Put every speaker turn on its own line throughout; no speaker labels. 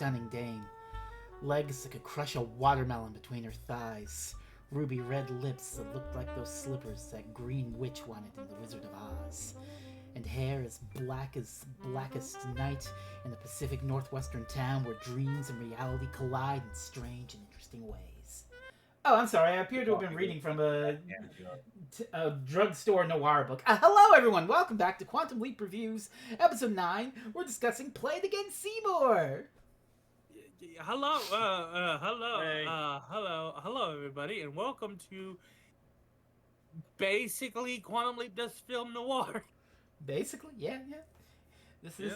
stunning dame. Legs that could crush a watermelon between her thighs. Ruby red lips that looked like those slippers that Green Witch wanted in The Wizard of Oz. And hair as blackest night in the Pacific Northwestern town where dreams and reality collide in strange and interesting ways. Oh, I'm sorry. I appear to have been reading from a drugstore noir book. Hello, everyone. Welcome back to Quantum Leap Reviews, Episode 9. We're discussing Play It Again, Seymour.
Hello, everybody, and welcome to basically Quantum Leap does film noir.
Basically, yeah. This is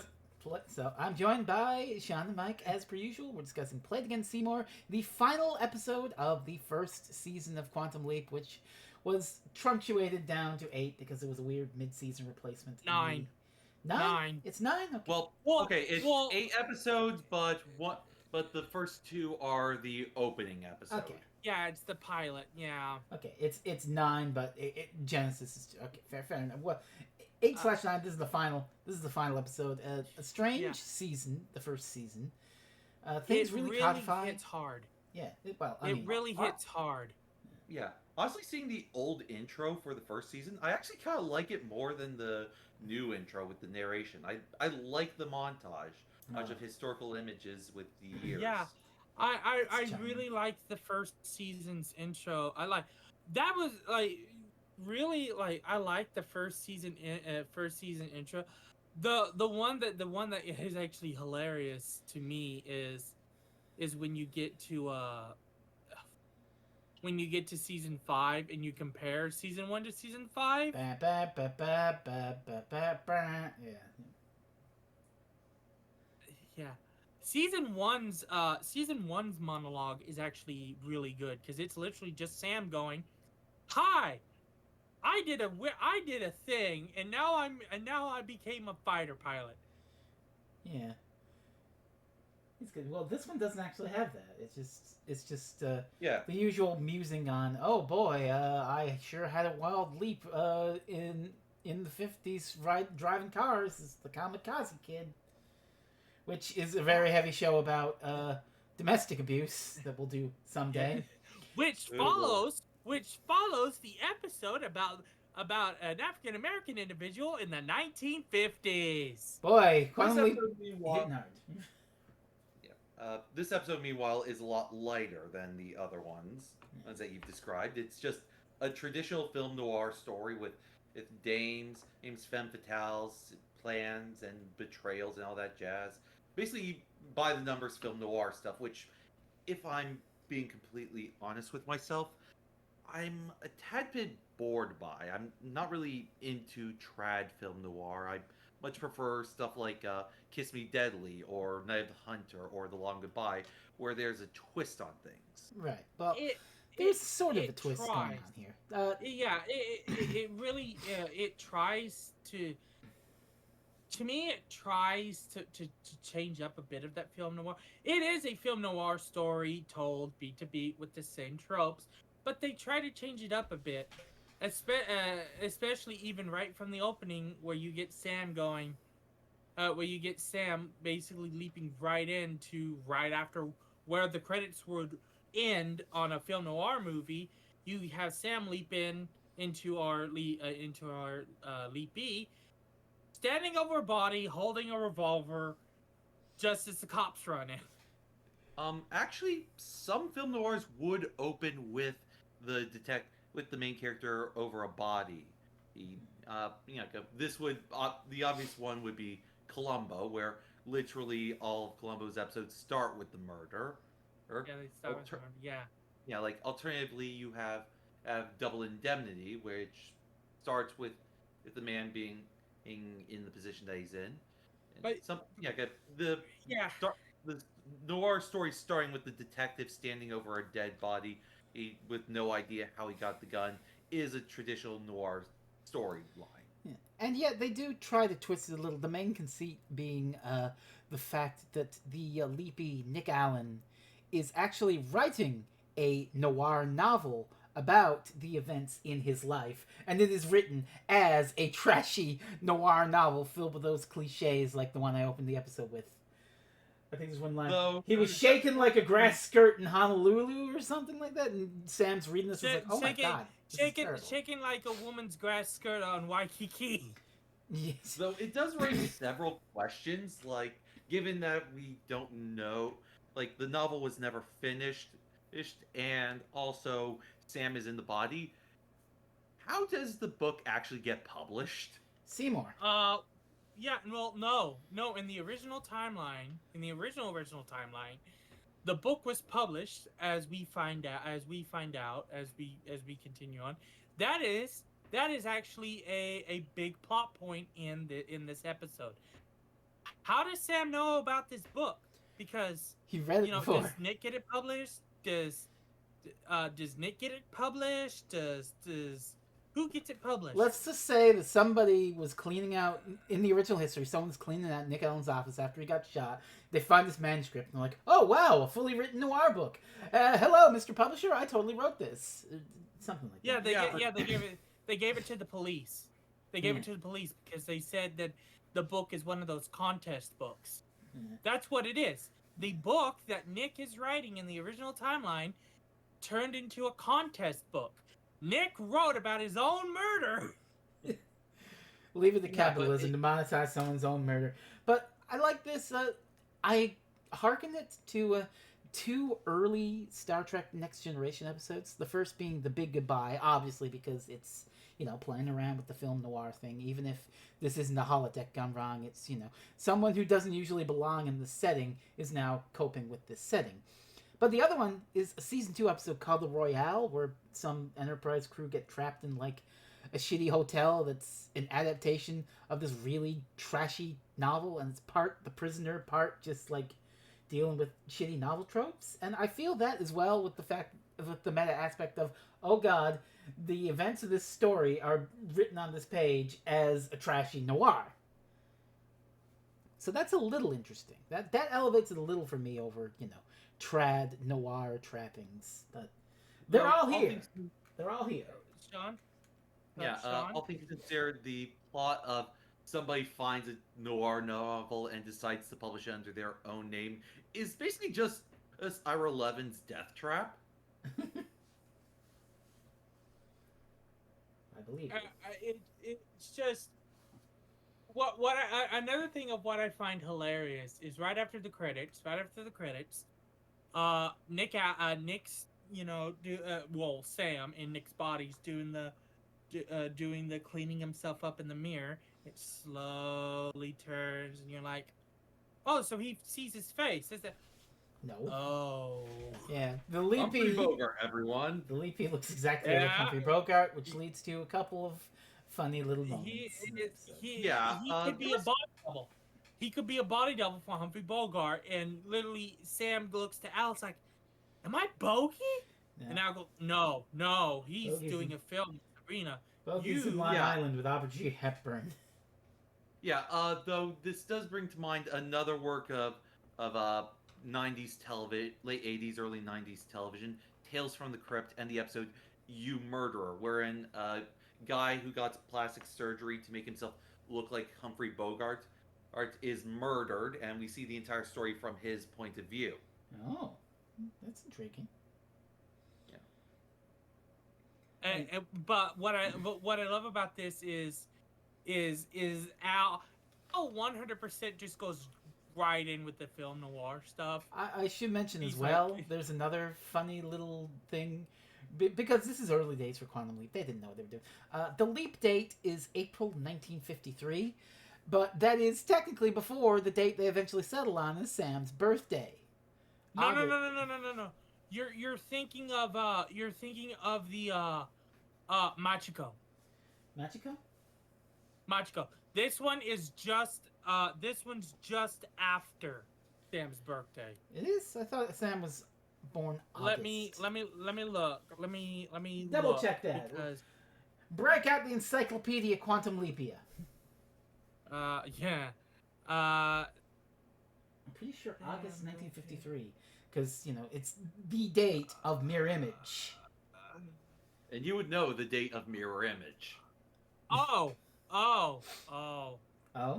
so. I'm joined by Sean and Mike as per usual. We're discussing Play It Again, Seymour, the final episode of the first season of Quantum Leap, which was truncated down to 8 because it was a weird mid-season replacement.
9.
9. It's 9. Okay.
It's 8 episodes, but the first 2 are the opening episode.
Okay.
Yeah, it's the pilot. Yeah.
Okay, it's 9, but Genesis is okay. Fair enough. Well, 8/9. This is the final. This is the final episode. A strange season. The first season. Things really codified.
Hits hard.
Yeah. It
really hits hard.
Yeah. Honestly, seeing the old intro for the first season, I actually kind of like it more than the new intro with the narration. I like the montage of historical images with the years.
Yeah. I really liked the first season's intro. I liked the first season intro. The one that is actually hilarious to me is when you get to season 5 and you compare season 1 to season 5. Yeah. Season one's monologue is actually really good because it's literally just Sam going, "Hi, I did a thing, and now I became a fighter pilot."
Yeah, it's good. Well, this one doesn't actually have that. It's just the usual musing on. Oh boy, I sure had a wild leap in the 50s, driving cars. It's the Kamikaze Kid. Which is a very heavy show about domestic abuse that we'll do someday.
Which follows the episode about an African American individual in the 1950s.
Boy, Quantum Leap hitting hard.
This episode, meanwhile, is a lot lighter than the other ones that you've described. It's just a traditional film noir story with dames, femme fatales, plans, and betrayals, and all that jazz. Basically, by the numbers film noir stuff, which, if I'm being completely honest with myself, I'm a tad bit bored by. I'm not really into trad film noir. I much prefer stuff like Kiss Me Deadly or Night of the Hunter or The Long Goodbye, where there's a twist on things.
Right. Well, there's sort of a twist going on here.
It really tries to. To me, it tries to change up a bit of that film noir. It is a film noir story told beat to beat with the same tropes, but they try to change it up a bit, especially even right from the opening where you get Sam basically leaping right after where the credits would end on a film noir movie. You have Sam leap into our leapee, standing over a body, holding a revolver, just as the cops run in.
Actually, some film noirs would open with the main character over a body. This would the obvious one would be Columbo, where literally all of Columbo's episodes start with the murder.
Yeah, they start with the murder. Yeah.
Yeah, like alternatively, you have Double Indemnity, which starts with the man being in the position that he's in.
But
the noir story starting with the detective standing over a dead body with no idea how he got the gun is a traditional noir storyline.
Yeah. And yet they do try to twist it a little. The main conceit being the fact that the leapy Nick Allen is actually writing a noir novel about the events in his life, and it is written as a trashy noir novel filled with those cliches like the one I opened the episode with. I think there's one line.
Though
He was shaking like a grass skirt in Honolulu or something like that, and Sam's reading this and is like, "Oh my god, this is terrible."
Shaking like a woman's grass skirt on Waikiki.
Yes.
Though it does raise several questions, like given that we don't know, like the novel was never finished, and also Sam is in the body. How does the book actually get published?
Seymour.
Yeah, well, no. In the original timeline, original timeline, the book was published as we find out as we continue on. That is actually a big plot point in this episode. How does Sam know about this book? Because
He read it before.
does Nick get it published? Does Nick get it published? Does who gets it published?
Let's just say that somebody was cleaning out, in the original history, someone's cleaning out Nick Allen's office after he got shot. They find this manuscript and they're like, "Oh wow, a fully written noir book. Hello, Mr. Publisher, I totally wrote this." Something like that.
They gave it to the police. They gave it to the police because they said that the book is one of those contest books. That's what it is. The book that Nick is writing in the original timeline turned into a contest book. Nick wrote about his own murder.
Leave it to capitalism to monetize someone's own murder. But I like this. I hearken it to two early Star Trek Next Generation episodes. The first being The Big Goodbye, obviously because it's, playing around with the film noir thing. Even if this isn't a holodeck gone wrong, it's, someone who doesn't usually belong in the setting is now coping with this setting. But the other one is a season 2 episode called The Royale, where some Enterprise crew get trapped in like a shitty hotel that's an adaptation of this really trashy novel, and it's part The Prisoner, part just like dealing with shitty novel tropes. And I feel that as well with the meta aspect of, oh god, the events of this story are written on this page as a trashy noir. So that's a little interesting. That elevates it a little for me over, trad noir trappings. But they're all here. They're all here.
Sean?
Yeah, all things considered, the plot of somebody finds a noir novel and decides to publish it under their own name is basically just Ira Levin's Death Trap.
I believe
it's just another thing of what I find hilarious is right after the credits, Nick's Sam in Nick's body's doing the cleaning himself up in the mirror. It slowly turns, and you're like, oh, so he sees his face. Is that?
No.
Oh.
Yeah, the Leapy.
Humphrey Bogart, everyone.
The Leapy looks exactly like Humphrey Bogart, which leads to a couple of funny little moments.
He could be a body double. He could be a body double for Humphrey Bogart, and literally Sam looks to Alice like, "Am I Bogey?" Yeah. And I'll go, "No, he's Bogey's doing a film with Sabrina.
Bogey's in Long Island with Audrey G. Hepburn."
Yeah, though this does bring to mind another work of 90s television, late 80s, early 90s television, Tales from the Crypt, and the episode You Murderer, wherein a guy who got plastic surgery to make himself look like Humphrey Bogart is murdered, and we see the entire story from his point of view.
Oh, that's intriguing.
Yeah. But what I love about this is Al 100% just goes right in with the film noir stuff.
I should mention as well, there's another funny little thing, because this is early days for Quantum Leap. They didn't know what they were doing. The leap date is April 1953, but that is technically before the date they eventually settle on as Sam's birthday.
No. You're thinking of the Machiko. Machiko. This one's just after Sam's birthday.
It is? I thought Sam was born August.
Let me look. Let me
double check that. Because... Break out the Encyclopedia Quantum Leapia.
Yeah.
I'm pretty sure August 1953, because it's the date of Mirror Image.
And you would know the date of Mirror Image.
Oh.
Oh?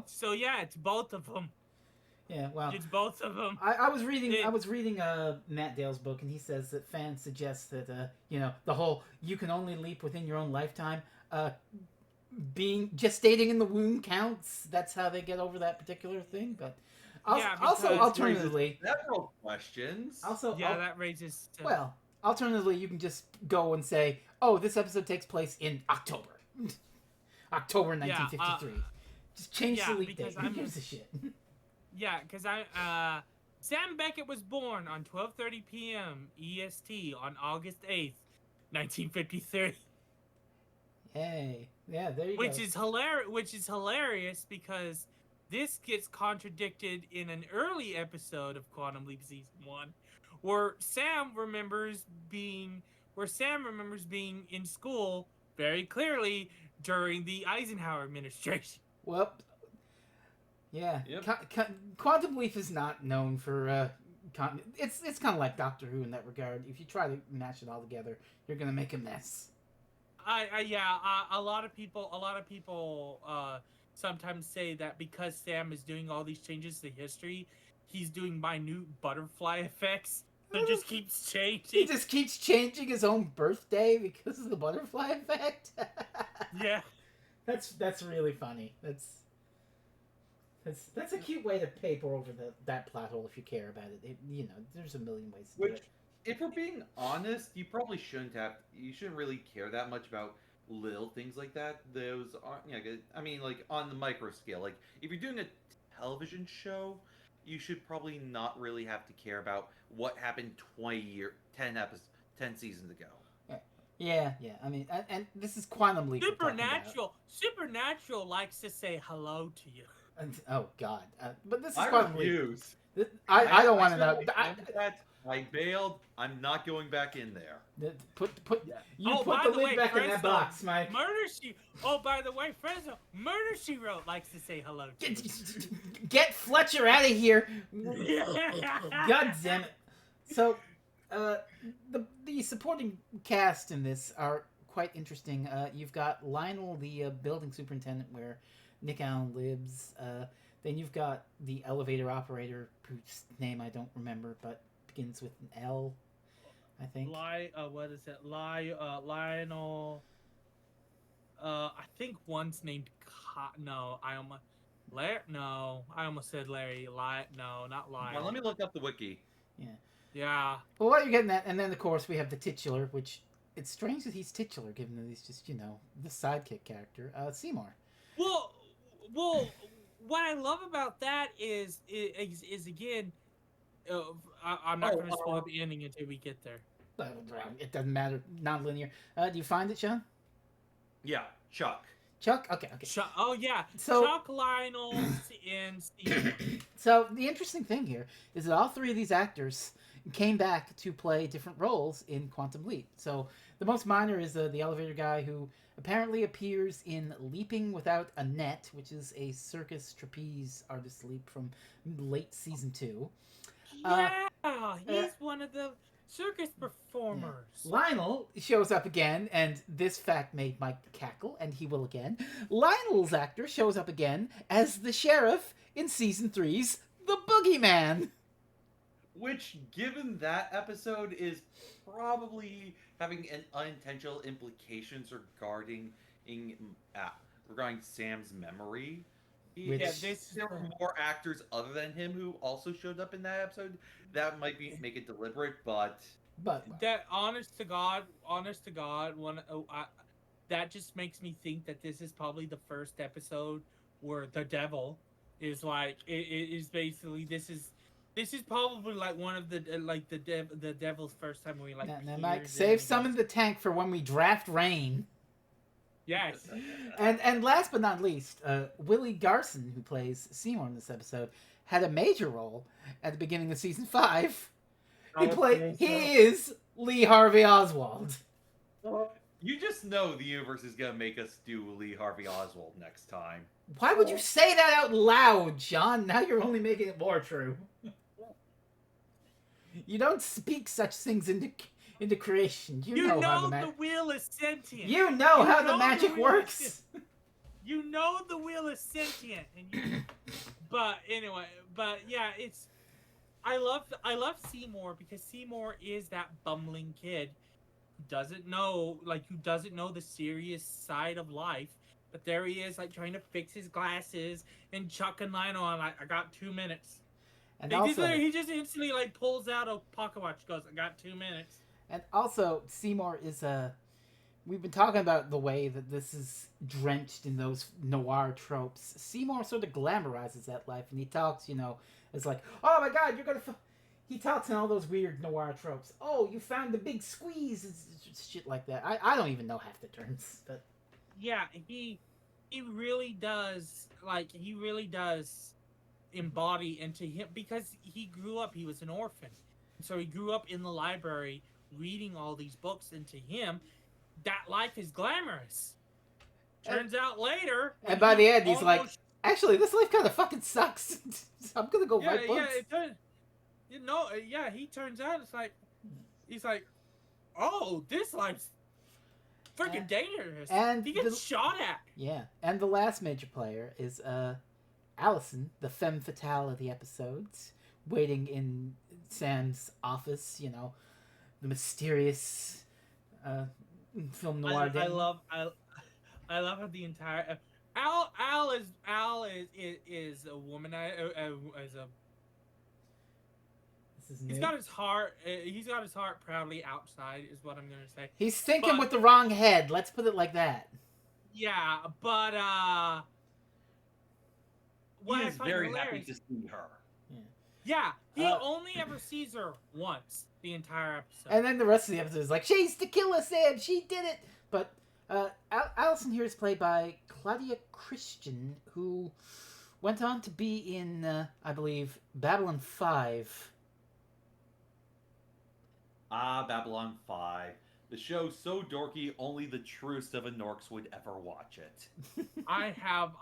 So yeah, it's both of them.
Yeah, well,
It's both of them.
I was reading Matt Dale's book, and he says that fans suggest that the whole you can only leap within your own lifetime, being gestating in the womb counts. That's how they get over that particular thing. But also
because
alternatively,
several questions.
that raises.
Well, alternatively, you can just go and say, "Oh, this episode takes place in October, October 1953." Just change the leap date. Who gives a shit?
Yeah, because Sam Beckett was born on 12:30 p.m. EST on August 8th, 1953.
Hey, yeah, there you go.
Which is hilarious because this gets contradicted in an early episode of Quantum Leap season 1, where Sam remembers being in school very clearly during the Eisenhower administration.
Well, yeah.
Yep.
Quantum Leap is not known for it's kind of like Doctor Who in that regard. If you try to mash it all together, you're gonna make a mess.
A lot of people sometimes say that because Sam is doing all these changes to history, he's doing minute butterfly effects. So it just keeps changing.
He just keeps changing his own birthday because of the butterfly effect.
Yeah,
that's really funny. That's a cute way to paper over that plot hole if you care about it. There's a million ways to do it.
If we're being honest, you probably shouldn't really care that much about little things like that. Those aren't, I mean, like, on the micro scale. Like, if you're doing a television show, you should probably not really have to care about what happened 10 seasons ago.
Yeah. I mean, and this is Quantum Leap.
Supernatural likes to say hello to you.
Oh, God. But this is
I
Quantum
refuse.
Leap. I don't want to know.
I bailed. I'm not going back in there.
Put the lid back in that box, Mike.
By the way, Fresno, Murder She Wrote likes to say hello to you.
Get Fletcher out of here. God damn it. So, the supporting cast in this are quite interesting. You've got Lionel, the building superintendent, where Nick Allen lives. Then you've got the elevator operator, whose name I don't remember, but begins with an L, I think.
What is it? Lionel. I think one's named. I almost said Larry. No, not Lionel.
Well, let me look up the wiki.
Yeah.
Well, what you're getting at, and then of course we have the titular, which it's strange that he's titular, given that he's just the sidekick character, Seymour.
Well, what I love about that is again, I'm not going to spoil the ending until we get there.
It doesn't matter. Non-linear. Do you find it, Sean?
Yeah, Chuck.
Chuck? Okay.
Oh, yeah. So, Chuck, Lionel, and Seymour.
So, the interesting thing here is that all three of these actors came back to play different roles in Quantum Leap. So, the most minor is the elevator guy who apparently appears in Leaping Without a Net, which is a circus trapeze artist leap from late season 2.
Yeah, he's one of the circus performers.
Yeah. Lionel shows up again, and this fact made Mike cackle, and he will again. Lionel's actor shows up again as the sheriff in season 3's The Boogeyman.
Which, given that episode, is probably having an unintentional implications regarding Sam's memory. There were more actors other than him who also showed up in that episode. That might make it deliberate, but
that honest to God, that just makes me think that this is probably the first episode where the devil is like it is basically this is probably like one of the devil's first time we like.
Now, Mike, save some in the tank for when we draft Rain.
Yes.
And last but not least, Willie Garson, who plays Seymour in this episode, had a major role at the beginning of season 5. He is Lee Harvey Oswald.
You just know the universe is gonna make us do Lee Harvey Oswald next time.
Why would you say that out loud, John? Now you're only making it more true. You don't speak such things into creation. You know how
the wheel is sentient.
You know how the magic works.
You know the wheel is sentient, and But anyway, but yeah, it's I love Seymour because Seymour is that bumbling kid who doesn't know who doesn't know the serious side of life. But there he is, like trying to fix his glasses and chucking line on. I got 2 minutes.
And also,
He just instantly like pulls out a pocket watch. Goes, I got 2 minutes.
Seymour is a. We've been talking about the way that this is drenched in those noir tropes. Seymour sort of glamorizes that life, and he talks, it's like, oh my god, you're gonna. He talks in all those weird noir tropes. Oh, you found the big squeeze, it's shit like that. I don't even know half the terms, but
Yeah, he really does he really does embody into him because he grew up. He was an orphan, so he grew up in the library reading all these books. And to him, that life is glamorous. Turns out later,
and by the end, he's like,
almost
actually, this life kind of fucking sucks. I'm gonna go
yeah
write
yeah
books.
it turns yeah he turns out it's like he's like, oh, this life's freaking dangerous,
and
he gets shot at.
Yeah, and the last major player is Allison, the femme fatale of the episodes, waiting in Sam's office. The mysterious film noir.
I love how the entire Al is a woman as a
This is new.
He's got his heart proudly outside, is what I'm gonna say.
He's thinking with the wrong head. Let's put it like that.
Yeah, but
he is very happy to see her.
Yeah, he only ever sees her once the entire episode.
And then the rest of the episode is like, she's to kill us, Sam. She did it. But Allison here is played by Claudia Christian, who went on to be in, I believe, Babylon 5.
Babylon 5. The show so dorky, only the truest of a Norks would ever watch it.
I have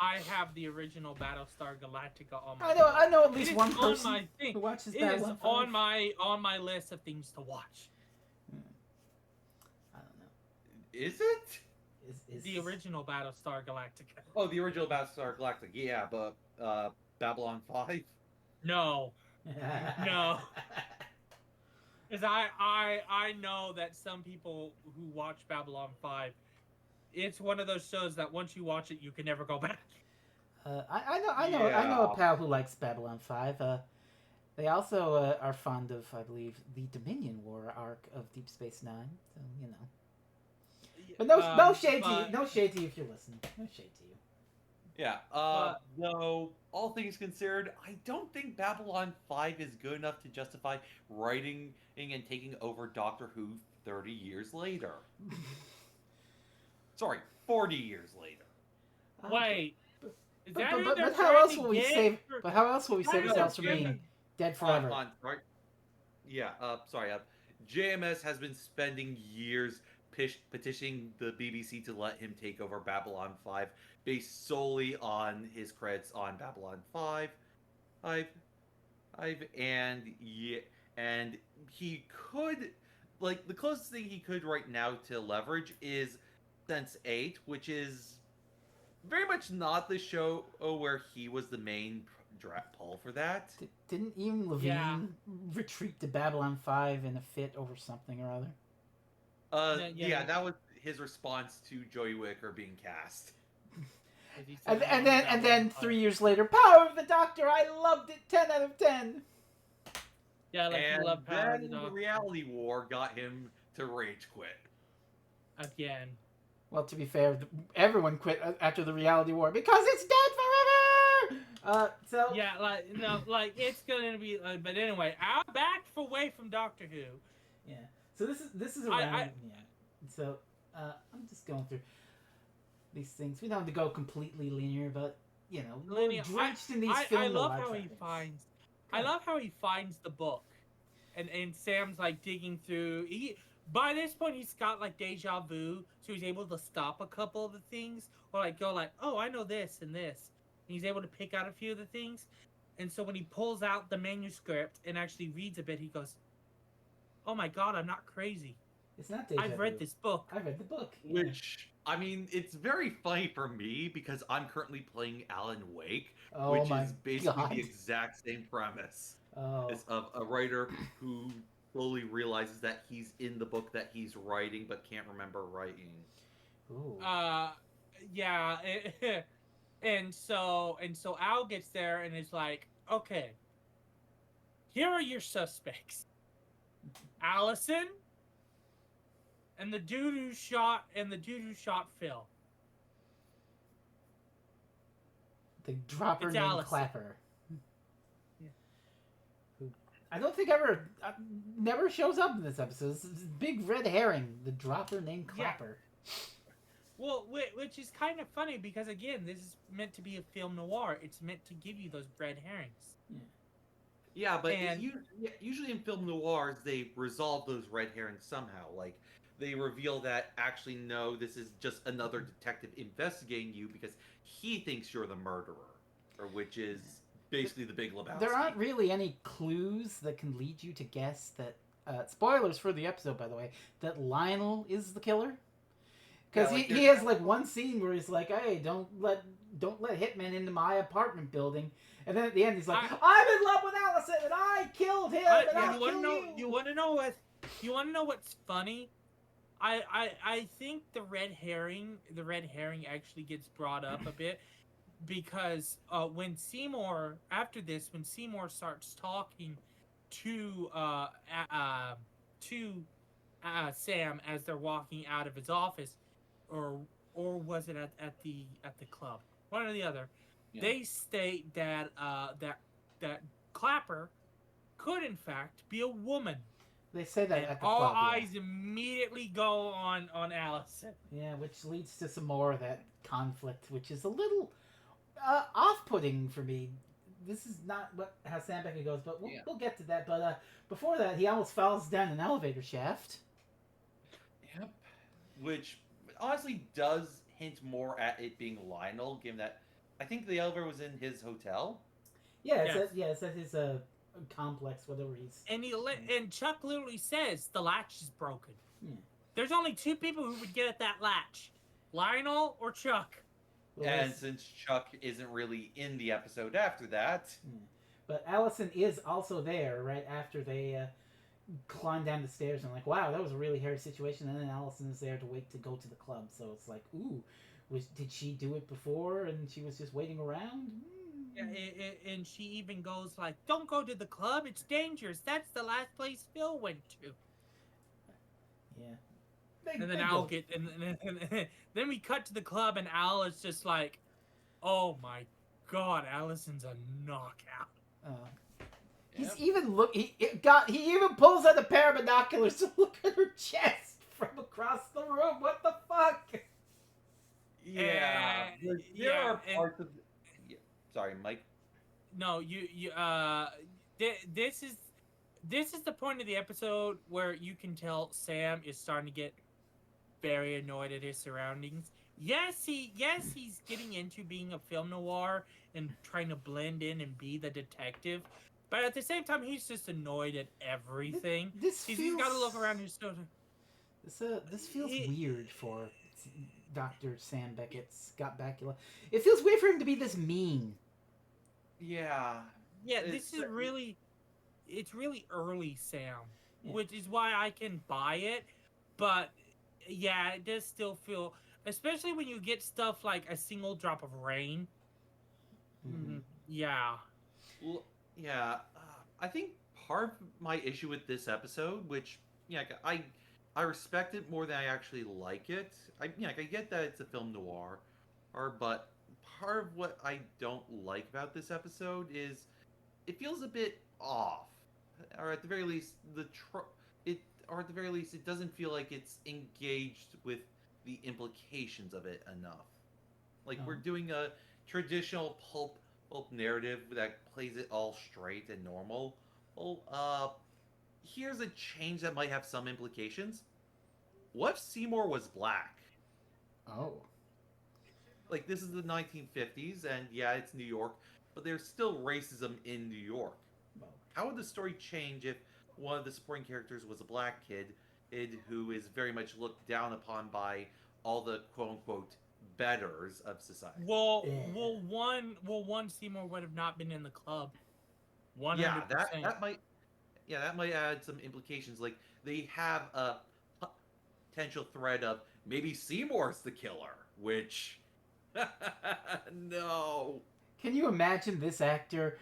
the original Battlestar Galactica on my
I know at least one person
on my thing.
who watches
It
Babylon 5.
on my list of things to watch.
I don't know.
Is it?
Is the original Battlestar Galactica?
Oh, the original Battlestar Galactica. Yeah, but Babylon 5?
No. No. Because I know that some people who watch Babylon 5, it's one of those shows that once you watch it, you can never go back.
I know a pal who likes Babylon 5. They also are fond of, I believe, the Dominion War arc of Deep Space Nine. So but no shade to you. No shade to you if you're listening. No shade to you.
Yeah. Though all things considered, I don't think Babylon 5 is good enough to justify writing and taking over Doctor Who 30 years later. Sorry, 40 years later.
Wait.
But how else will we save? But how else will we save ourselves from being dead forever?
Sorry. Yeah. Sorry. JMS has been spending years petitioning the BBC to let him take over Babylon 5, based solely on his credits on Babylon 5. And he could, the closest thing he could right now to leverage is Sense8, which is very much not the show where he was the main pull for that.
Didn't Ian Levine retreat to Babylon 5 in a fit over something or other?
That was his response to Joey Whittaker being cast.
And then 3 years later, Power of the Doctor, I loved it, 10 out of 10.
Yeah,
and
he loved Power of the
then
Doctor.
the reality war got him to rage quit.
Again.
Well, to be fair, everyone quit after the reality war because it's dead forever.
It's gonna be. But anyway, I'm back away from Doctor Who.
Yeah. So this is around. So I'm just going through these things. We don't have to go completely linear, but we're drenched in these films.
I love how he finds. I love how he finds the book, and Sam's digging through. By this point, he's got deja vu, so he's able to stop a couple of the things, or go oh, I know this and this. And he's able to pick out a few of the things, and so when he pulls out the manuscript and actually reads a bit, he goes, "Oh my God, I'm not crazy.
It's not deja vu.
I've read this book.
I read the book."
Which I mean, it's very funny for me because I'm currently playing Alan Wake,
Oh
which
my
is basically the
god.
exact same premise.
Oh.
It's of a writer who slowly realizes that he's in the book that he's writing but can't remember writing.
Ooh.
Uh, yeah. And so Al gets there and is like, okay, here are your suspects: Allison and the dude who shot Phil.
The dropper
It's
named
Allison.
Clapper.
Yeah.
Who I don't think never shows up in this episode. This is big red herring. The dropper named
Yeah.
Clapper.
Well, which is kind of funny because again, this is meant to be a film noir. It's meant to give you those red herrings.
Yeah.
Yeah, but
And
usually in film noirs, they resolve those red herrings somehow. Like, they reveal that actually, no, this is just another detective investigating you because he thinks you're the murderer, or which is basically the Big Lebowski.
There aren't really any clues that can lead you to guess that. Spoilers for the episode, by the way. That Lionel is the killer. Because
Yeah, like
he has like one scene where he's like, "Hey, don't let hitmen into my apartment building," and then at the end he's like, "I'm in love with Allison and I killed him and I'll kill you."
You want to know what's funny? I think the red herring actually gets brought up a bit because when Seymour after this when Seymour starts talking to to Sam as they're walking out of his office, or was it at the club? One or the other.
Yeah.
They state that that Clapper could in fact be a woman.
They say that
And
at the
all
club.
eyes immediately go on Allison.
Yeah, which leads to some more of that conflict, which is a little off-putting for me. This is not how Sam Beckett goes, but we'll get to that. But before that, he almost falls down an elevator shaft.
Yep. Which honestly does hint more at it being Lionel, given that I think the elevator was in his hotel.
Yeah, it's at his complex, whatever he's.
And Chuck literally says the latch is broken.
Yeah.
There's only two people who would get at that latch: Lionel or Chuck.
Well,
and since Chuck isn't really in the episode after that.
Yeah. But Allison is also there right after they climb down the stairs and like, wow, that was a really hairy situation. And then Allison is there to wait to go to the club. So it's like, ooh, did she do it before and she was just waiting around?
Yeah, and she even goes like, "Don't go to the club. It's dangerous. That's the last place Phil went to."
Yeah.
And then Al and then we cut to the club and Al is just like, "Oh my god, Allison's a knockout."
He's even he even pulls out a pair of binoculars to look at her chest from across the room. What the fuck?
Yeah, there are parts of. Sorry, Mike.
No, this is the point of the episode where you can tell Sam is starting to get very annoyed at his surroundings. Yes, he's getting into being a film noir and trying to blend in and be the detective, but at the same time, he's just annoyed at everything. He's got to look around his shoulder.
This feels weird for Dr. Sam Beckett, Scott Bakula. It feels weird for him to be this mean.
Yeah.
Yeah, it's really early Sam, which is why I can buy it. But yeah, it does still feel, especially when you get stuff like a single drop of rain.
Mm-hmm.
Yeah.
Well, yeah. I think part of my issue with this episode, which I respect it more than I actually like it. I get that it's a film noir, but part of what I don't like about this episode is it feels a bit off, or at the very least it doesn't feel like it's engaged with the implications of it enough. Like we're doing a traditional pulp narrative that plays it all straight and normal. Well, here's a change that might have some implications. What if Seymour was black?
Oh.
Like, this is the 1950s, and yeah, it's New York, but there's still racism in New York. How would the story change if one of the supporting characters was a black kid who is very much looked down upon by all the quote unquote betters of society.
Well,
Yeah.
one Seymour would have not been in the club.
Yeah, that
100%.
that might yeah, that might add some implications. Like they have a potential threat of maybe Seymour's the killer, which no.
Can you imagine this actor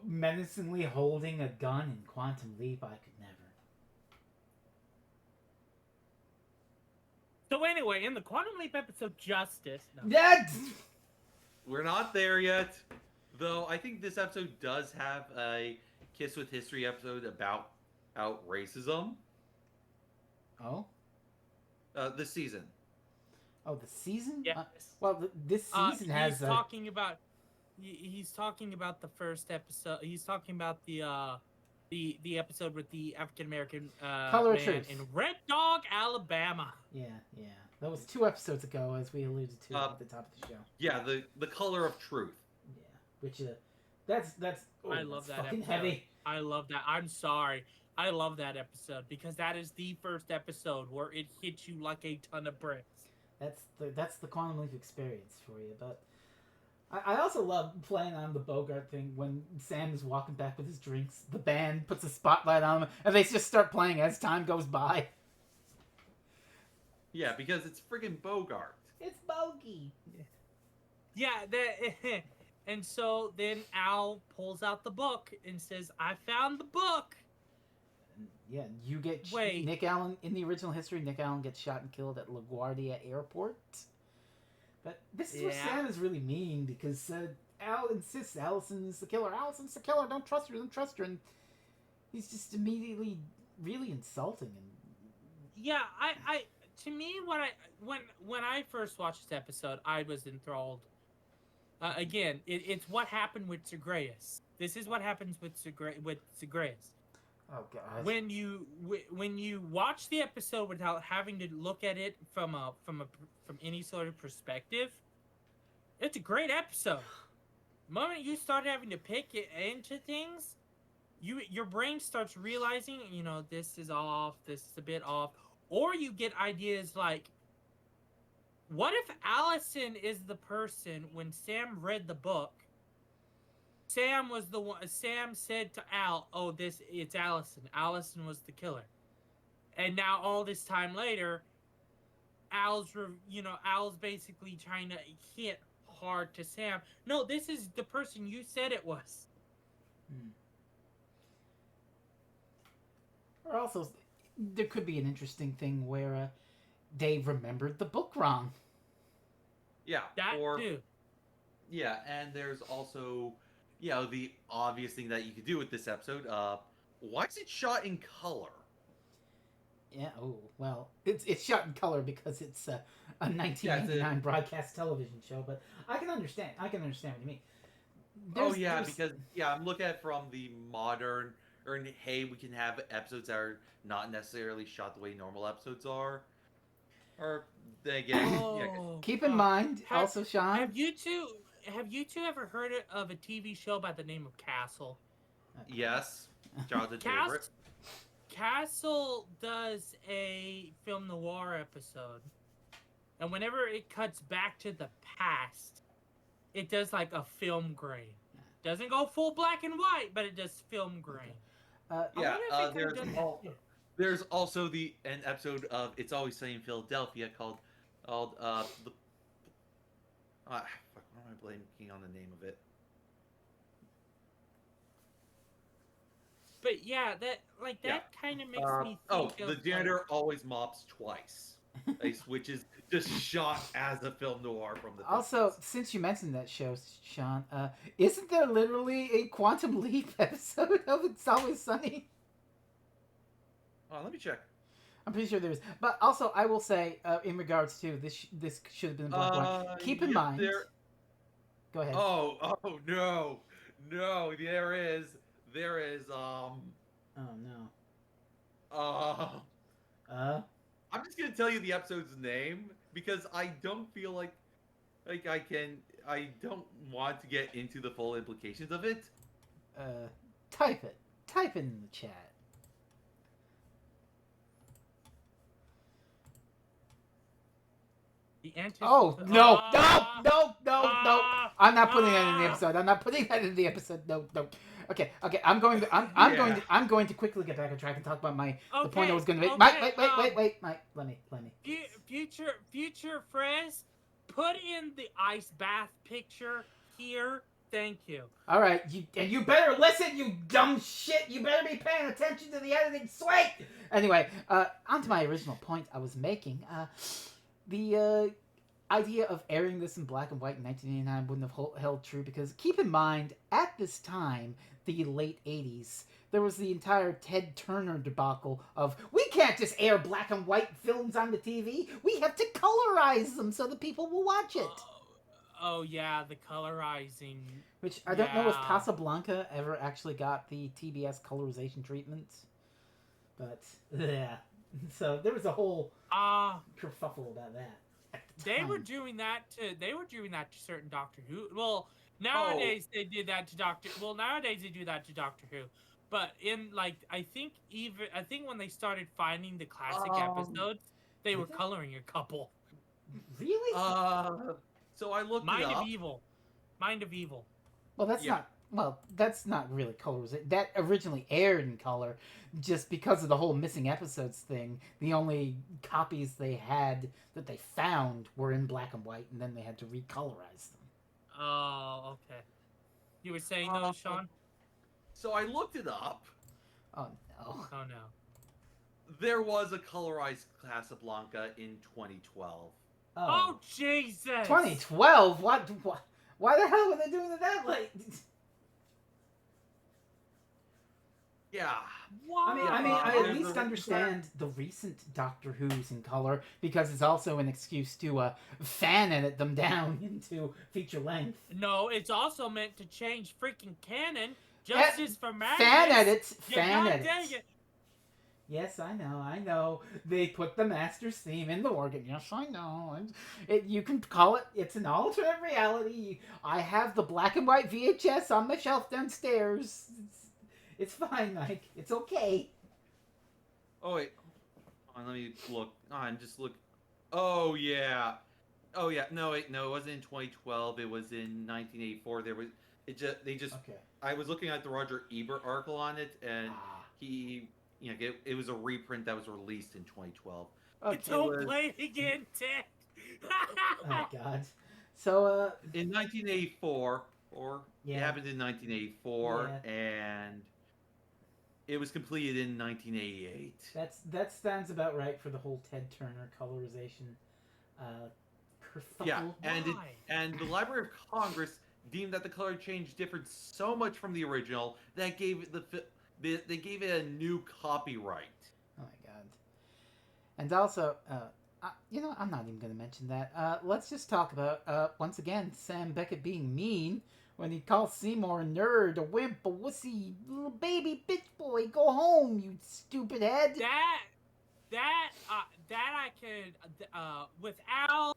menacingly holding a gun in Quantum Leap? I could never.
So anyway, in the Quantum Leap episode Justice, no.
That.
We're not there yet. Though I think this episode does have a Kiss with History episode about out racism.
Oh.
This season.
Oh, the season.
Yes.
Well, this season has.
He's talking about. He's talking about the first episode. He's talking about the episode with the African American
Color
man
Truth
in Red Dog, Alabama.
Yeah. That was 2 episodes ago, as we alluded to at the top of the show.
Yeah, the color of truth.
Yeah, which that's. Oh,
I love
that's
that
fucking
episode.
heavy.
I love that. I'm sorry. I love that episode because that is the first episode where it hits you like a ton of bricks.
That's the Quantum Leap experience for you. But I also love playing on the Bogart thing when Sam is walking back with his drinks. The band puts a spotlight on him, and they just start playing as time goes by.
Yeah, because it's friggin' Bogart.
It's Bogey.
Yeah, and so then Al pulls out the book and says, "I found the book."
Yeah, you get
Wait.
Nick Allen in the original history. Nick Allen gets shot and killed at LaGuardia Airport. But this is where
Yeah.
Sam is really mean because Al insists Allison's the killer. Allison's the killer. Don't trust her. Don't trust her. And he's just immediately really insulting him.
Yeah, I to me when I first watched this episode, I was enthralled. Again, it's what happened with Zagreus. This is what happens with Zagreus.
Oh god.
When you watch the episode without having to look at it from any sort of perspective, it's a great episode. The moment you start having to pick it into things, your brain starts realizing, this is off, this is a bit off, or you get ideas like, what if Allison is the person when Sam read the book? Sam was the one. Sam said to Al, "Oh, it's Allison. Allison was the killer." And now all this time later, Al's basically trying to hit hard to Sam. No, this is the person you said it was.
Or also, there could be an interesting thing where Dave remembered the book wrong.
Yeah,
That too.
Yeah, and there's also, the obvious thing that you could do with this episode. Why is it shot in color?
Yeah. Oh well, it's shot in color because it's a 1999 broadcast television show. But I can understand. What you mean.
Because I'm looking at it from the modern. Or hey, we can have episodes that are not necessarily shot the way normal episodes are. Or then again,
keep in mind also, Sean.
Have you two ever heard of a TV show by the name of Castle?
Yes, Jonathan's favorite.
Castle does a film noir episode, and whenever it cuts back to the past, it does like a film grain. Doesn't go full black and white, but it does film grain.
There's also an episode of It's Always Sunny in Philadelphia called what am I blanking on the name of it?
But yeah, that kind of makes me think of
the janitor always mops twice, which is just shot as a film noir from the 50s.
Also, since you mentioned that show, Sean, isn't there literally a Quantum Leap episode of It's Always Sunny?
Let me check.
I'm pretty sure there is. But also, I will say, in regards to this should have been a black and white. Keep in mind. Go ahead.
Oh no, there is. Oh
no.
I'm just gonna tell you the episode's name because I don't feel like I don't want to get into the full implications of it.
Type it. Type it in the chat.
The antis.
Oh no, no, no, no, no! I'm not putting that in the
Ah!
episode. I'm not putting that in the episode. No, no. Okay, okay. I'm going to.
Yeah.
I'm going to quickly get back on track and talk about the point I
Okay,
was going to make. Mike,
okay.
wait, Mike. Let me.
Future Frizz, put in the ice bath picture here. Thank you.
All right, you better listen, you dumb shit. You better be paying attention to the editing. Sweet. Anyway, on to my original point I was making. The idea of airing this in black and white in 1989 wouldn't have held true because keep in mind, at this time, the late 80s, there was the entire Ted Turner debacle of we can't just air black and white films on the TV. We have to colorize them so that people will watch it.
Oh yeah, the colorizing.
Which I don't know if Casablanca ever actually got the TBS colorization treatment. But yeah. So there was a whole kerfuffle about that.
They were doing that to certain Doctor Who. Well, nowadays they did that to Doctor. Well, nowadays they do that to Doctor Who. But in I think when they started finding the classic episodes, they were coloring a couple.
Really?
So I looked it up.
Mind of Evil.
Well, that's not really colorization. That originally aired in color, just because of the whole missing episodes thing. The only copies they had that they found were in black and white, and then they had to recolorize them.
Oh, okay. You were saying those, Sean?
So I looked it up.
Oh no.
Oh no.
There was a colorized Casablanca in 2012.
Oh Jesus!
2012? What? Why the hell were they doing it that late?
Yeah.
What?
I at least understand the recent Doctor Who's in color because it's also an excuse to fan edit them down into feature length.
No, it's also meant to change freaking canon. Justice for Magnus.
Fan edits. Yes, I know. They put the Master's theme in the organ. Yes, I know. You can call it, it's an alternate reality. I have the black and white VHS on my shelf downstairs. It's fine, Mike. It's okay.
Oh, wait. Hold on, let me look. I'm just look. Oh, yeah. Oh, yeah. No, wait. No, it wasn't in 2012. It was in 1984. Okay. I was looking at the Roger Ebert article on it, and it was a reprint that was released in 2012.
Okay.
Don't play it again, Ted.
Oh my God. So
in 1984, it happened in 1984, and it was completed in 1988.
That stands about right for the whole Ted Turner colorization. Kerfuffle.
Yeah, and the Library of Congress deemed that the color change differed so much from the original that they gave it a new copyright.
Oh my God. And also, I'm not even going to mention that. Let's just talk about, once again, Sam Beckett being mean when he calls Seymour a nerd, a wimp, a wussy, little baby bitch boy. Go home, you stupid head.
That I could, without,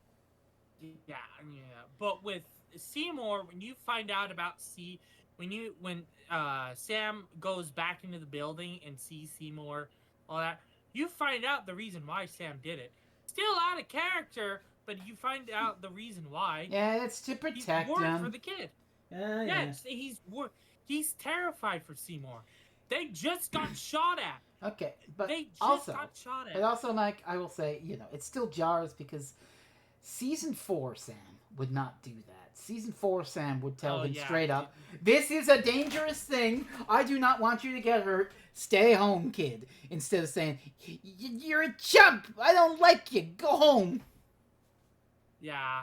but with Seymour, when you find out about when Sam goes back into the building and sees Seymour, all that, you find out the reason why Sam did it. Still out of character, but you find out the reason why.
Yeah, it's to protect him.
For the kid. He's terrified for Seymour. They just got shot at.
Okay, but
they just got shot at.
But also, Mike, I will say, it still jars because season 4 Sam would not do that. Season 4 Sam would tell him straight up, this is a dangerous thing. I do not want you to get hurt. Stay home, kid. Instead of saying, you're a chump. I don't like you. Go home.
Yeah.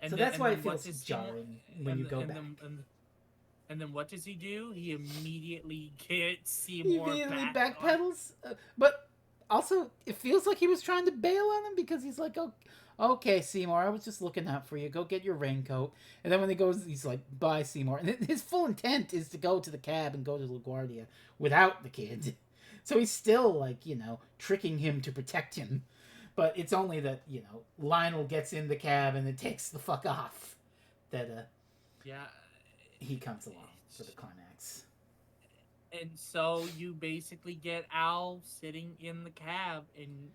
So that's why it feels jarring when you go back.
And then what does he do? He immediately gets Seymour
backpedals. But also, it feels like he was trying to bail on him because he's like, okay, Seymour, I was just looking out for you. Go get your raincoat. And then when he goes, he's like, bye, Seymour. And his full intent is to go to the cab and go to LaGuardia without the kid. So he's still, tricking him to protect him. But it's only that, Lionel gets in the cab and it takes the fuck off that he comes along for the climax.
And so you basically get Al sitting in the cab and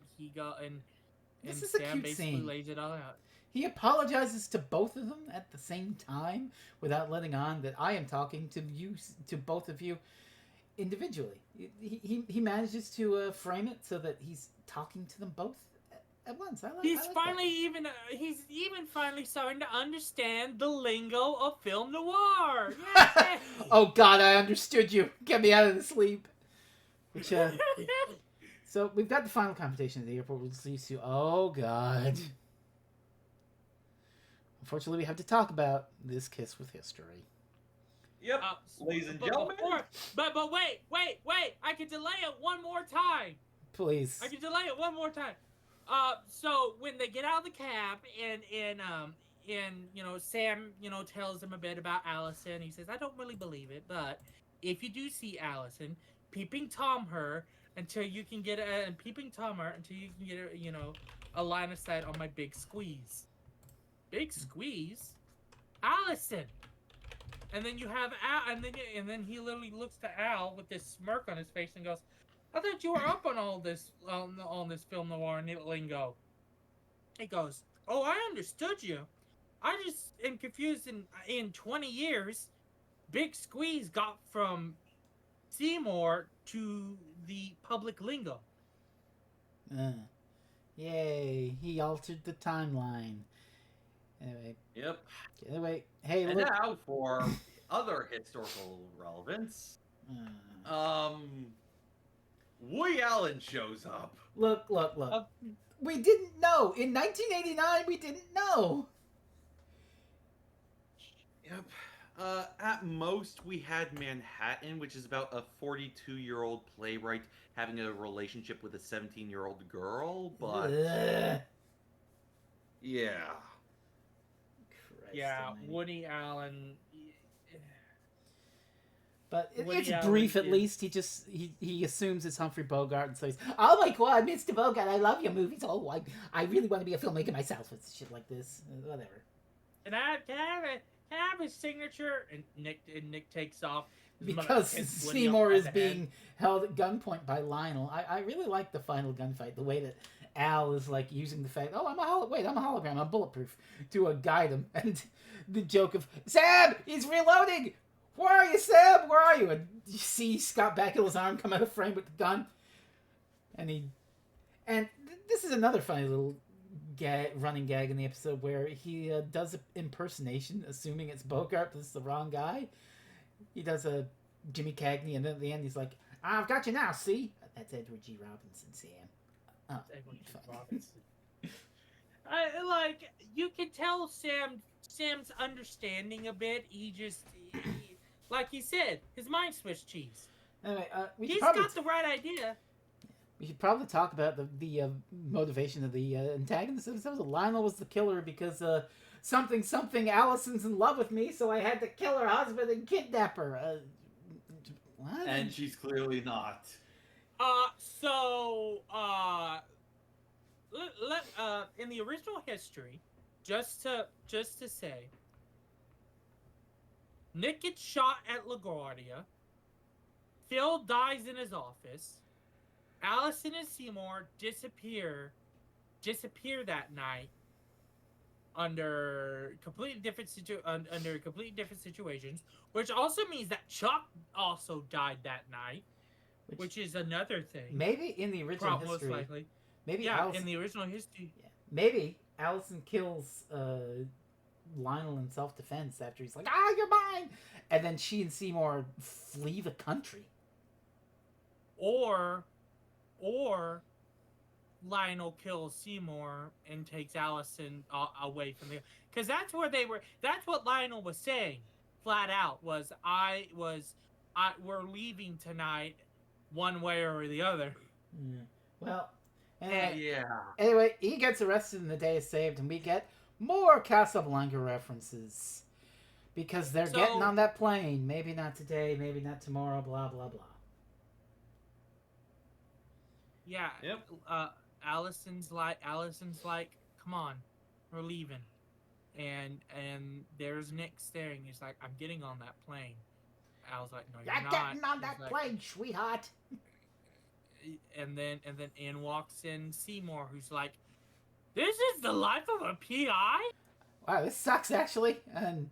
This
and
is a
Sam
cute
basically
scene.
lays it all out.
He apologizes to both of them at the same time without letting on that I am talking to you, to both of you individually. He manages to frame it so that he's talking to them both at once. I
He's
like
finally he's even finally starting to understand the lingo of film noir.
that.
Yay!
Oh God, I understood you. Get me out of the sleep. Which so we've got the final confrontation at the airport with Sisu. Oh God. Unfortunately, we have to talk about this kiss with history.
Yep, ladies and
but
gentlemen.
but wait! I can delay it one more time.
Please.
I can delay it one more time. So when they get out of the cab and Sam tells him a bit about Allison, he says, I don't really believe it, but if you do see Allison, peeping Tom her until you can get a line of sight on my big squeeze. Big squeeze, Allison. And then you have Al, and then he literally looks to Al with this smirk on his face and goes, "I thought you were up on all this on this film noir lingo." He goes, "Oh, I understood you. I just am confused. In 20 years, Big Squeeze got from Seymour to the public lingo."
Yay! He altered the timeline. Anyway.
Yep.
Hey,
and
look.
now for other historical relevance. Woody Allen shows up.
Look. We didn't know. In 1989, we didn't know.
Yep. At most, we had Manhattan, which is about a 42-year-old playwright having a relationship with a 17-year-old girl, but... Yeah.
Christ
yeah,
almighty.
Woody Allen...
But it's
Allen
brief, at least. He assumes it's Humphrey Bogart and says, "Oh my God, Mr. Bogart, I love your movies. Oh, I really want to be a filmmaker myself." With shit like this, whatever.
And can I have his signature? And Nick takes off
because Seymour is being held at gunpoint by Lionel. I really like the final gunfight. The way that Al is like using the fact, I'm a hologram, I'm bulletproof, to guide him, and the joke of Sam, he's reloading. Where are you, Sam? Where are you? And you see Scott Bakula's arm come out of frame with the gun. And this is another funny little running gag in the episode where he does an impersonation, assuming it's Bogart, but it's the wrong guy. He does a Jimmy Cagney, and then at the end he's like, I've got you now, see? That's Edward G. Robinson, Sam. Oh,
Edward G. Robinson. You can tell Sam's understanding a bit. Like he said, his mind switched cheese.
Anyway,
he's got the right idea.
We should probably talk about the motivation of the antagonist. Lionel was the killer because something Allison's in love with me, so I had to kill her husband and kidnap her. What?
And she's clearly not.
In the original history, just to say, Nick gets shot at LaGuardia. Phil dies in his office. Allison and Seymour disappear that night under completely different situations, which also means that Chuck also died that night, which is another thing.
Maybe in the original history,
most likely.
Maybe
in the original history.
Yeah, maybe Allison kills Lionel in self-defense after he's like, you're mine, and then she and Seymour flee the country.
Or Lionel kills Seymour and takes Allison away from the... Because that's where they were... That's what Lionel was saying, flat out, was we're leaving tonight one way or the other.
Yeah. Well,
yeah.
Anyway, he gets arrested and the day is saved, and we get more Casablanca references. Because they're getting on that plane. Maybe not today, maybe not tomorrow, blah, blah, blah.
Yeah.
Yep.
Allison's like, come on, we're leaving. And there's Nick staring. He's like, I'm getting on that plane. I was like, no, you're not.
Getting on that plane, sweetheart.
And then in walks in Seymour, who's like, This is the life of a PI?
Wow, this sucks actually. And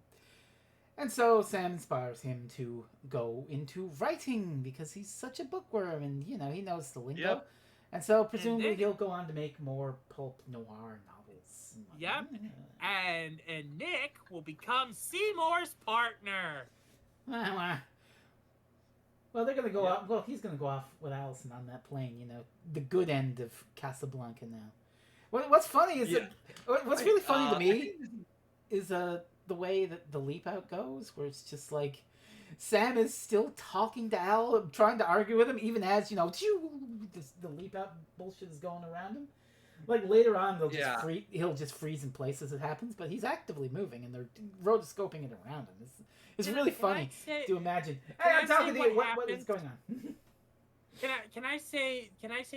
so Sam inspires him to go into writing because he's such a bookworm and he knows the lingo.
Yep.
And so
And
presumably
then,
he'll go on to make more pulp noir novels.
yep, and Nick will become Seymour's partner.
Well, they're gonna go
Yep.
off. Well, he's gonna go off with Allison on that plane. The good end of Casablanca now. What's funny is
Yeah.
what's really funny to
I
me
think this is-
is the way that the leap out goes, where it's just like Sam is still talking to Al, trying to argue with him, even as the leap out bullshit is going around him. Like later on,
Yeah.
he'll just freeze in place as it happens, but he's actively moving and they're rotoscoping it around him. It's really funny to imagine. Hey, I'm talking to you. What is going on?
Can I say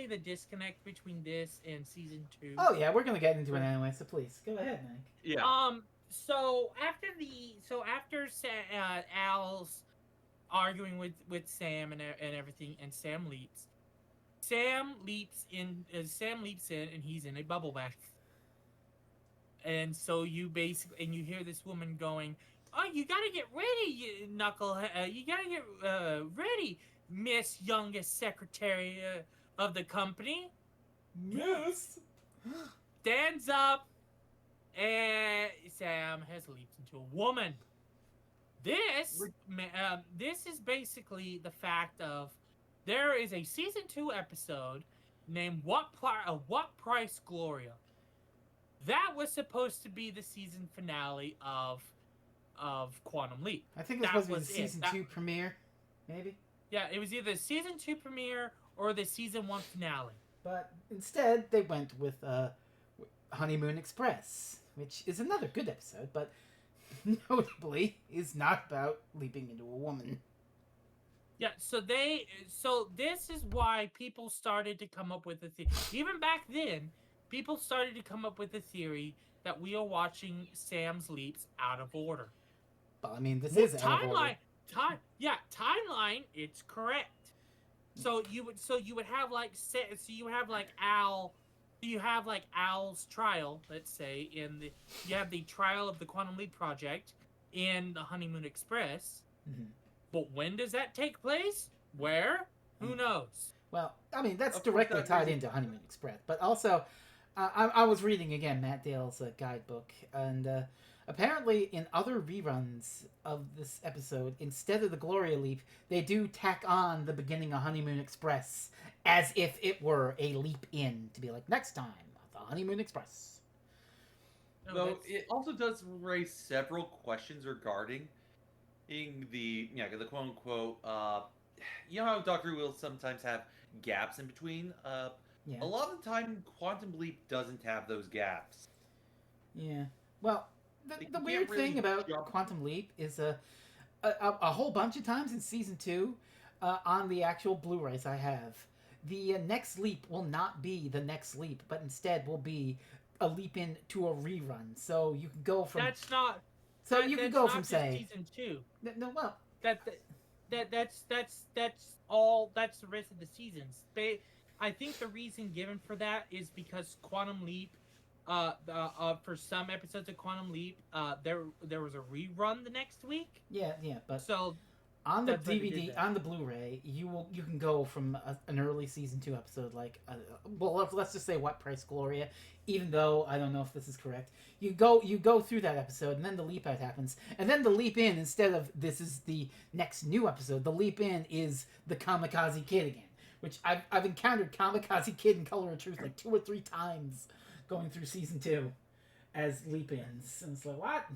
the disconnect between this and season 2?
Oh yeah, we're gonna get into it anyway. So please go ahead, Mike.
Yeah.
So after Al's arguing with Sam and everything, and Sam leaps in, and he's in a bubble bath. And so you hear this woman going, "Oh, you gotta get ready, you knucklehead! You gotta get ready, Miss Youngest Secretary of the company."
Miss.
Stands up, and Sam has leaped into a woman. This is basically the fact of there is a season 2 episode named What Price Gloria. That was supposed to be the season finale of Quantum Leap.
I think it was supposed to be the season 2 premiere, maybe.
Yeah, it was either the season 2 premiere or the season 1 finale.
But instead, they went with Honeymoon Express, which is another good episode, but notably is not about leaping into a woman.
Yeah, so this is why people started to come up with a theory. Even back then, people started to come up with a theory that we are watching Sam's leaps out of order.
But I mean, this is out of order.
Timeline. It's correct. So you would have Al's trial. Let's say you have the trial of the Quantum Leap project in the Honeymoon Express.
Mm-hmm.
But when does that take place? Where? Who knows?
Well, I mean, that's directly tied into Honeymoon Express. But also, I was reading again Matt Dale's guidebook, and apparently in other reruns of this episode, instead of the Gloria Leap, they do tack on the beginning of Honeymoon Express as if it were a leap in to be like, next time, the Honeymoon Express.
Though it also does raise several questions regarding the quote unquote how Doctor Who will sometimes have gaps in between. A lot of the time Quantum Leap doesn't have those gaps.
Yeah. Well, the weird thing about Quantum Leap is a whole bunch of times in season 2 on the actual Blu-rays I have, the next leap will not be the next leap, but instead will be a leap into a rerun. So you can go from
that's not.
So you can go from say
season 2.
No, well,
that's the rest of the seasons. I think the reason given for that is because Quantum Leap, for some episodes of Quantum Leap, there was a rerun the next week.
Yeah, but
so
on the DVD, on the Blu-ray, you can go from an early season 2 episode, like let's just say What Price Gloria, even though I don't know if this is correct. You go through that episode, and then the leap out happens, and then the leap in, instead of this is the next new episode, the leap in is the Kamikaze Kid again, which I've encountered Kamikaze Kid in Color of Truth like 2 or 3 times going through season 2 as leap ins, and it's like, what?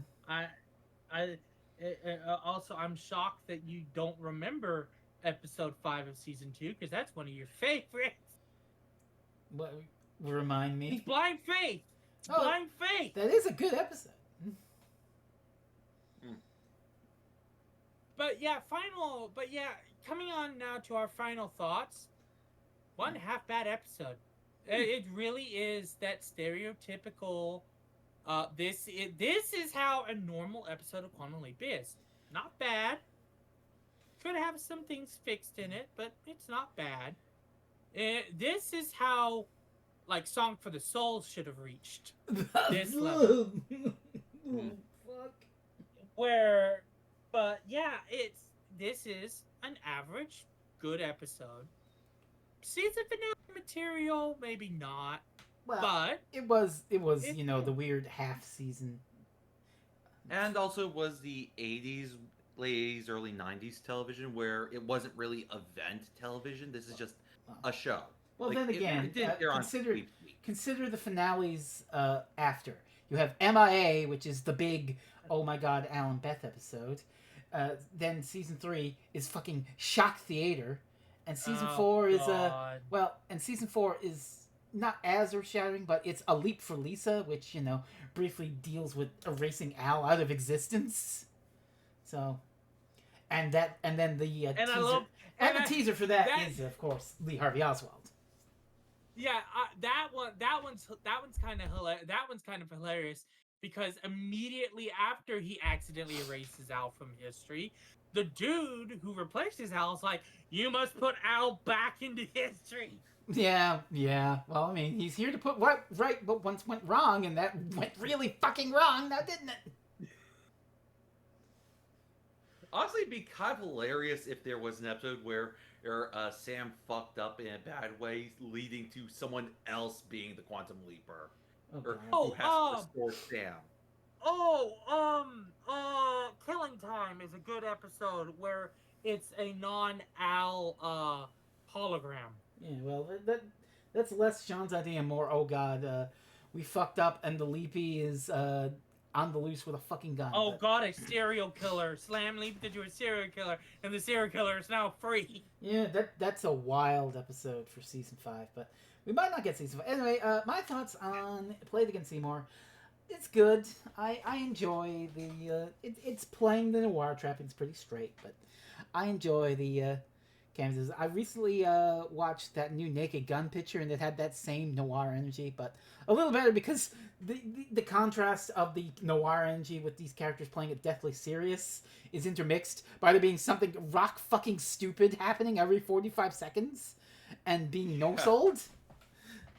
Also, I'm shocked that you don't remember episode 5 of season 2, because that's one of your favorites.
What? Remind me?
It's Blind Faith. Blind Faith.
That is a good episode.
But yeah, coming on now to our final thoughts. One half bad episode. It really is that stereotypical. This is how a normal episode of Quantum Leap is. Not bad. Could have some things fixed in it, but it's not bad. This is how like Song for the Soul should have reached this level.
Hmm.
Fuck.
Where, but yeah, this is an average good episode. Season finale material, maybe not,
Well,
but
it was
it's
the
good.
weird half season.
And also was the 80s, late 80s, early 90s television where it wasn't really event television. This is just
Well,
a show.
well
Like
then again,
it didn't air on
consider
week to week.
consider the finales after. You have MIA, which is the big oh my god Alan Beth episode. Then season 3 is fucking shock theater, and season
Oh
4 is
God.
and season 4 is not as earth shattering, but it's a leap for Lisa, which briefly deals with erasing Al out of existence. So, and then the
And I
teaser
love
and
and
the
I
teaser for that
that
is of course Lee Harvey Oswald.
yeah, that one's kind of hilarious. That one's kind of hilarious because immediately after he accidentally erases Al from history, the dude who replaces Al is like, "You must put Al back into history."
Yeah, yeah. Well, I mean, he's here to put what right, but once went wrong, and that went really fucking wrong now, didn't it?
Honestly, it'd be kind of hilarious if there was an episode where Sam fucked up in a bad way, leading to someone else being the Quantum Leaper,
Oh
or
god.
who
Oh,
has to restore Sam.
Killing Time is a good episode where it's a non-Al hologram.
Yeah. Well, that's less Sean's idea, and more. Oh god, we fucked up, and the Leapy is on the loose with a fucking gun.
Oh
But
God, a serial killer! Slam leaped into a serial killer, and the serial killer is now free.
yeah, that's a wild episode for season 5. But we might not get season 5 anyway. My thoughts on Play It Again Seymour. It's good. I enjoy the it's playing the noir trappings pretty straight, but I enjoy the canvases. I recently watched that new Naked Gun picture, and it had that same noir energy, but a little better because the contrast of the noir energy with these characters playing it deathly serious is intermixed by there being something rock fucking stupid happening every 45 seconds and being no sold.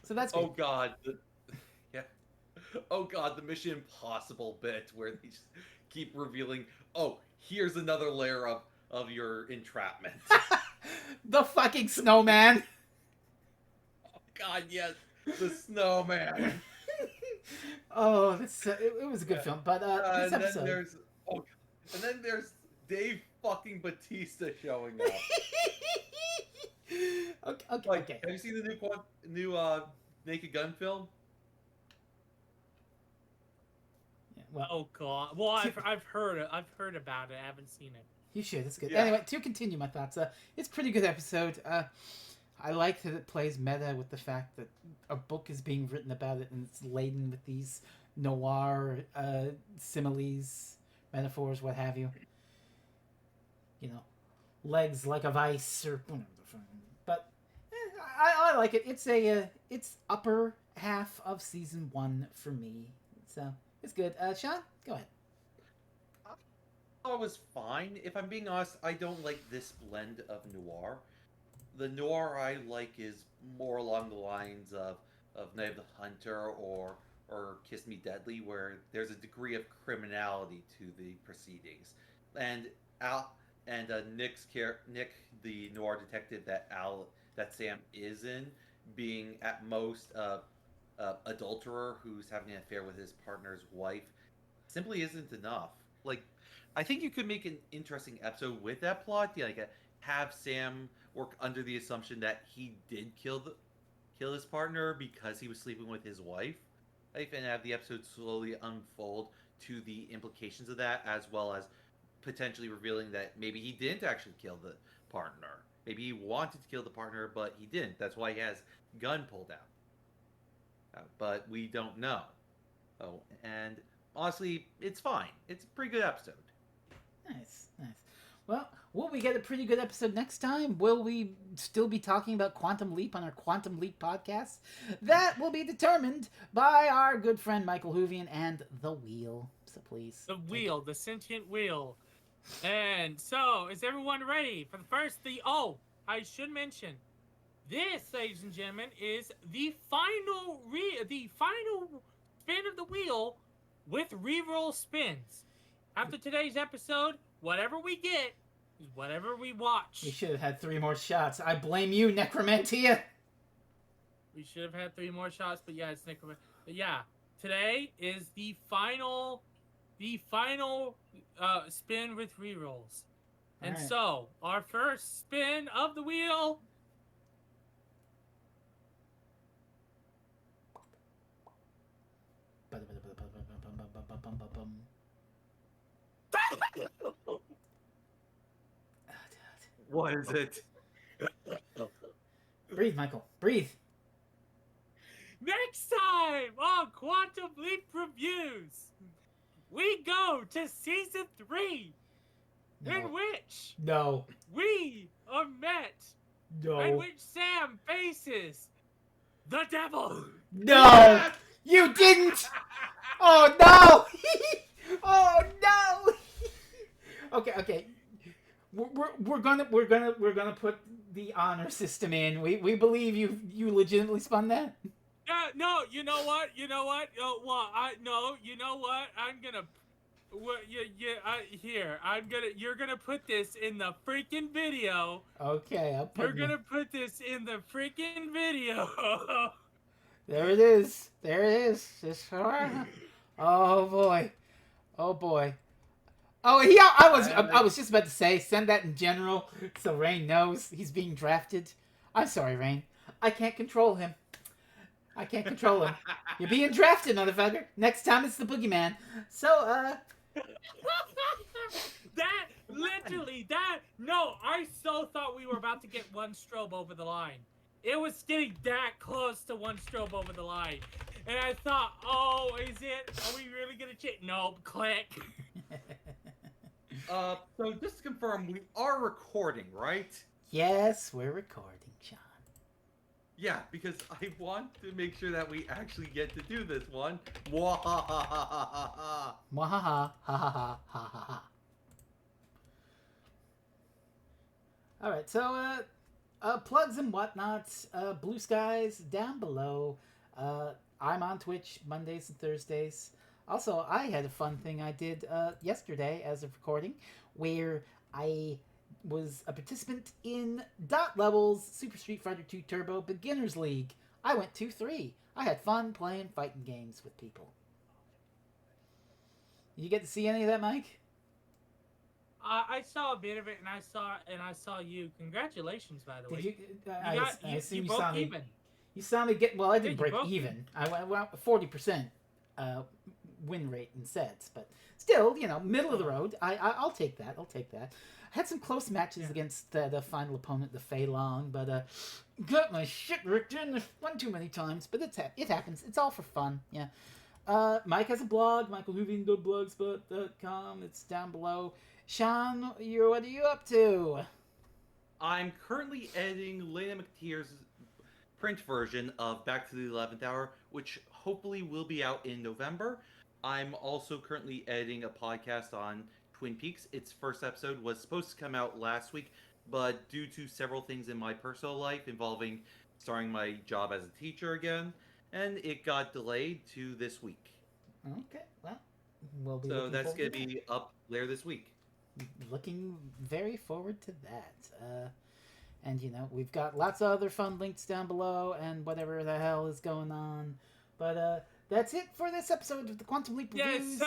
So that's good.
Oh God, yeah. Oh God, the Mission Impossible bit where they just keep revealing. Oh, here's another layer of your entrapment.
The fucking snowman.
Oh God, yes, the snowman.
Oh, it was a good
Yeah.
film, but this
And then
episode.
there's oh, God. And then there's Dave fucking Batista showing up.
Okay, okay,
Like,
okay.
have you seen the new Naked Gun film?
Yeah, well,
Oh God. Well, I've heard about it. I haven't seen it.
you should. It's good.
Yeah.
Anyway, to continue my thoughts, it's a pretty good episode. I like that it plays meta with the fact that a book is being written about it and it's laden with these noir similes, metaphors, what have you. You know, legs like a vice or whatever. But I like it. It's upper half of season 1 for me. So it's good. Sean, go ahead.
I was fine. If I'm being honest, I don't like this blend of noir. The noir I like is more along the lines of Night of the Hunter or Kiss Me Deadly, where there's a degree of criminality to the proceedings, and Al and Nick, the noir detective that Sam is in, being at most a adulterer who's having an affair with his partner's wife, simply isn't enough. Like, I think you could make an interesting episode with that plot. Yeah, like have Sam work under the assumption that he did kill his partner because he was sleeping with his wife, like, and have the episode slowly unfold to the implications of that, as well as potentially revealing that maybe he didn't actually kill the partner. Maybe he wanted to kill the partner, but he didn't. That's why he has gun pulled out. But we don't know. Oh, and honestly, it's fine. It's a pretty good episode.
Nice, nice. Well, will we get a pretty good episode next time? Will we still be talking about Quantum Leap on our Quantum Leap podcast? That will be determined by our good friend Michael Hoovian and the Wheel. So please.
The wheel, the sentient wheel. And so, is everyone ready for the first? I should mention, This, ladies and gentlemen, is the final spin of the wheel with reroll spins. After today's episode, whatever we get is whatever we watch.
We should have had 3 more shots. I blame you, Necromantia.
We should have had 3 more shots, but yeah, it's Necromantia. But yeah, today is the final spin with rerolls. And
right.
So, our first spin of the wheel.
What is it?
Breathe, Michael. Breathe.
Next time on Quantum Leap Reviews, we go to season 3, in which we are met, in which Sam faces the devil.
No, you didn't. Oh no! Oh no! Okay. We're gonna put the honor system in. We believe you legitimately spun that.
No, you know what? You know what? You know what? I'm gonna. You're gonna put this in the freaking video.
Okay, I'll put.
You're gonna put this in the freaking video.
There it is. There it is. Oh boy. Oh boy. Oh yeah, I was just about to say send that in general so Rain knows he's being drafted. I'm sorry, Rain. I can't control him. You're being drafted, motherfucker. Next time it's the boogeyman. So
I so thought we were about to get one strobe over the line. It was getting that close to one strobe over the line. And I thought, oh, is it? Are we really gonna cheat? Nope, click.
So just to confirm, we are recording, right?
Yes, we're recording, John.
Yeah, because I want to make sure that we actually get to do this one. Mwahahaha.
Mwahaha, ha ha ha ha ha ha. Alright, so, plugs and whatnots, Blue Skies down below. I'm on Twitch Mondays and Thursdays. Also, I had a fun thing I did yesterday as of recording, where I was a participant in Dot Level's Super Street Fighter 2 Turbo Beginners League. I went 2-3. I had fun playing fighting games with people. You get to see any of that, Mike?
I saw a bit of it, and I saw you. Congratulations, by the way.
I assume
you broke even.
You saw me get. Well, I didn't break even. I went 40% win rate in sets, but still, middle of the road. I'll take that. I had some close matches against the final opponent, the Fei Long, but got my shit ripped in one too many times. But it happens. It's all for fun. Yeah. Mike has a blog, michaelhooving.blogspot.com. It's down below. Sean, what are you up to?
I'm currently editing Lena McTeer's print version of Back to the 11th Hour, which hopefully will be out in November. I'm also currently editing a podcast on Twin Peaks. Its first episode was supposed to come out last week, but due to several things in my personal life involving starting my job as a teacher again, and it got delayed to this week.
Okay, well, we'll be
so that's going to be up later this week.
Looking very forward to that. And, we've got lots of other fun links down below and whatever the hell is going on. But that's it for this episode of the Quantum Leap Reviews.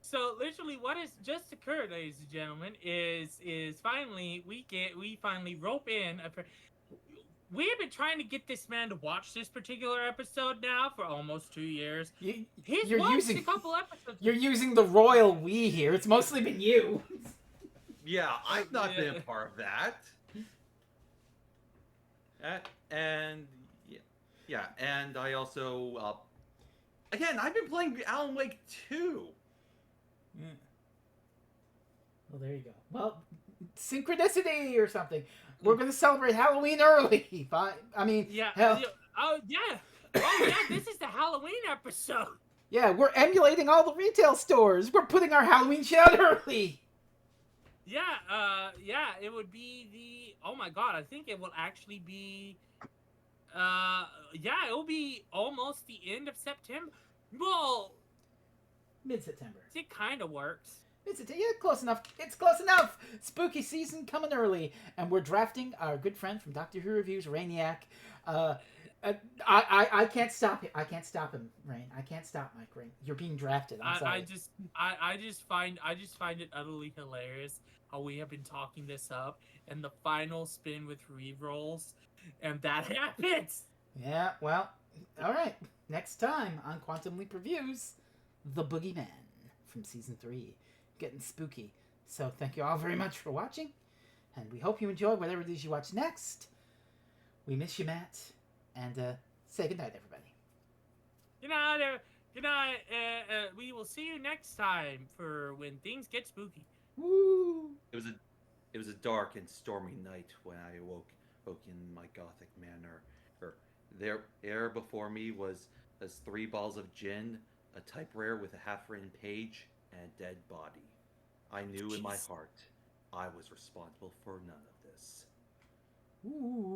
So literally what has just occurred, ladies and gentlemen, is finally we finally rope in we have been trying to get this man to watch this particular episode now for almost 2 years. He's watched a couple episodes.
You're using the royal we here. It's mostly been you.
Yeah, I've not been a part of that. And I also again, I've been playing Alan Wake 2.
Yeah. Well, there you go. Well, synchronicity or something. We're going to celebrate Halloween early.
This is the Halloween episode.
Yeah, we're emulating all the retail stores. We're putting our Halloween shit out early.
Yeah, it would be the, oh my god, I think it will actually be, yeah, it will be almost the end of September. Well,
Mid-September.
it kind of works.
Yeah, close enough. It's close enough. Spooky season coming early, and we're drafting our good friend from Doctor Who Reviews, Rainiac. Uh, I can't stop him. I can't stop him, Rain. I can't stop Mike Rain. You're being drafted. I'm
I
sorry.
just I just find it utterly hilarious how we have been talking this up, and the final spin with re-rolls, and that happens.
Yeah, well, all right. Next time on Quantum Leap Reviews, The Boogeyman from season 3. Getting spooky. So thank you all very much for watching, and we hope you enjoy whatever it is you watch next. We miss you, Matt, and say goodnight, everybody.
Good night. Good night. We will see you next time for when things get spooky.
Woo!
It was a it was a dark and stormy night when I woke in my gothic manor. Or there before me was as three balls of gin, a type rare with a half-written page, and a dead body. I knew in my
Jeez.
heart I was responsible for none of this.
Ooh.